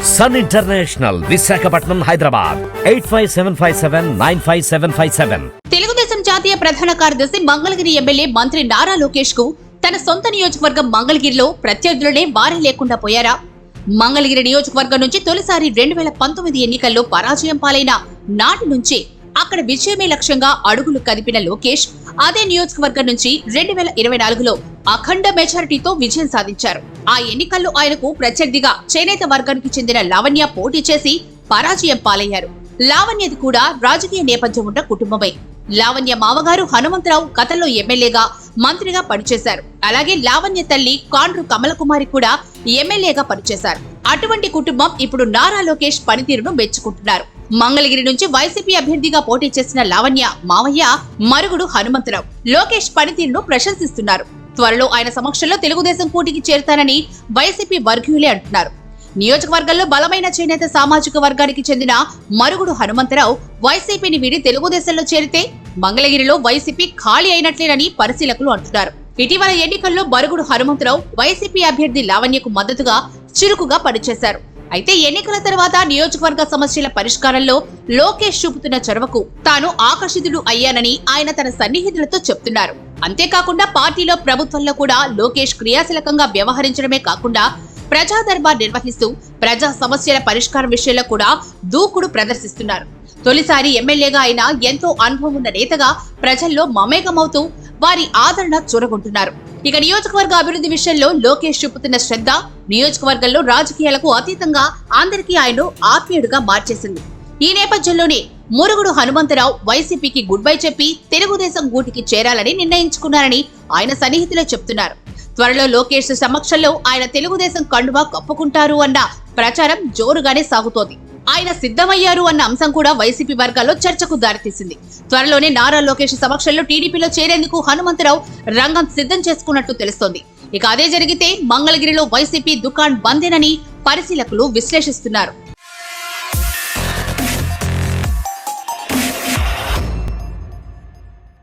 Sun international, Visakhapatnam, Hyderabad 8575795757. Telugu Desam జాతీయ ప్రధాన కార్యదర్శి మంగళగిరి ఎమ్మెల్యే మంత్రి నారా లోకేష్ కు తన సొంత నియోజకవర్గం మంగళగిరిలో ప్రత్యర్థులనే వారే లేకుండా పోయారా? మంగళగిరి నియోజకవర్గం నుంచి తొలిసారి 2019 ఎన్నికల్లో పరాజయం పాలైన నాటి నుంచి అక్కడ విజయమే లక్ష్యంగా అడుగులు కదిపిన లోకేష్ అదే నియోజకవర్గం నుంచి 2024లో అఖండ మెజారిటీతో విజయం సాధించారు. ఆ ఎన్నికల్లో ఆయనకు ప్రత్యర్థిగా చేనేత వర్గానికి చెందిన లావణ్య పోటీ చేసి పరాజయం పాలయ్యారు. లావణ్యది కూడా రాజకీయ నేపథ్యం ఉన్న కుటుంబమే. లావణ్య మామగారు హనుమంతరావు గతంలో ఎమ్మెల్యేగా, మంత్రిగా పనిచేశారు. అలాగే లావణ్య తల్లి కాండ్రు కమలకుమారి కూడా ఎమ్మెల్యేగా పనిచేశారు. అటువంటి కుటుంబం ఇప్పుడు నారా లోకేష్ పనితీరును మెచ్చుకుంటున్నారు. మంగళగిరి నుంచి వైసీపీ అభ్యర్థిగా పోటీ చేసిన లావణ్య మావయ్య మరుగుడు హనుమంతరావు లోకేష్ పనితీరును ప్రశంసిస్తున్నారు. త్వరలో ఆయన సమక్షంలో తెలుగుదేశం కూటికి చేరుతానని వైసీపీ వర్గీయులే అంటున్నారు. నియోజకవర్గంలో బలమైన చేనేత సామాజిక వర్గానికి చెందిన మరుగుడు హనుమంతరావు వైసీపీని వీడి తెలుగుదేశంలో చేరితే మంగళగిరిలో వైసీపీ ఖాళీ అయినట్లేనని పరిశీలకులు అంటున్నారు. ఇటీవల ఎన్నికల్లో మరుగుడు హనుమంతరావు వైసీపీ అభ్యర్థి లావణ్యకు మద్దతుగా చురుకుగా పనిచేశారు. అయితే ఎన్నికల తర్వాత నియోజకవర్గ సమస్యల పరిష్కారంలో లోకేష్ చూపుతున్న చొరవకు తాను ఆకర్షితుడు అయ్యానని ఆయన తన సన్నిహితులతో చెప్తున్నారు. అంతేకాకుండా పార్టీలో, ప్రభుత్వంలో కూడా లోకేష్ క్రియాశీలకంగా వ్యవహరించడమే కాకుండా ప్రజా దర్బార్ నిర్వహిస్తూ ప్రజా సమస్యల పరిష్కారం విషయంలో కూడా దూకుడు ప్రదర్శిస్తున్నారు. తొలిసారి ఎమ్మెల్యేగా ఆయన ఎంతో అనుభవం ఉన్న నేతగా ప్రజల్లో మమేకమవుతూ వారి ఆదరణ చూరగొంటున్నారు. ఇక నియోజకవర్గ అభివృద్ధి విషయంలో లోకేష్ చూపుతున్న శ్రద్ధ నియోజకవర్గంలో రాజకీయాలకు అతీతంగా అందరికీ ఆయన ఆత్మీయుడుగా మార్చేసింది. ఈ నేపథ్యంలోనే మురుగుడు హనుమంతరావు వైసీపీకి గుడ్ బై చెప్పి తెలుగుదేశం గూటికి చేరాలని నిర్ణయించుకున్నారని ఆయన సన్నిహితులే చెప్తున్నారు. త్వరలో లోకేష్ సమక్షంలో ఆయన తెలుగుదేశం కండువా కప్పుకుంటారు అన్న ప్రచారం జోరుగానే సాగుతోంది. ఆయన సిద్ధమయ్యారు అన్న అంశం కూడా వైసీపీ వర్గాల్లో చర్చకు దారితీసింది. త్వరలోనే నారా లోకేష్ సమక్షంలో టీడీపీలో చేరేందుకు హనుమంతరావు రంగం సిద్ధం చేసుకున్నట్టు తెలుస్తోంది. ఇక అదే జరిగితే మంగళగిరిలో వైసీపీ దుకాణ్ బందేనని పరిశీలకులు విశ్లేషిస్తున్నారు.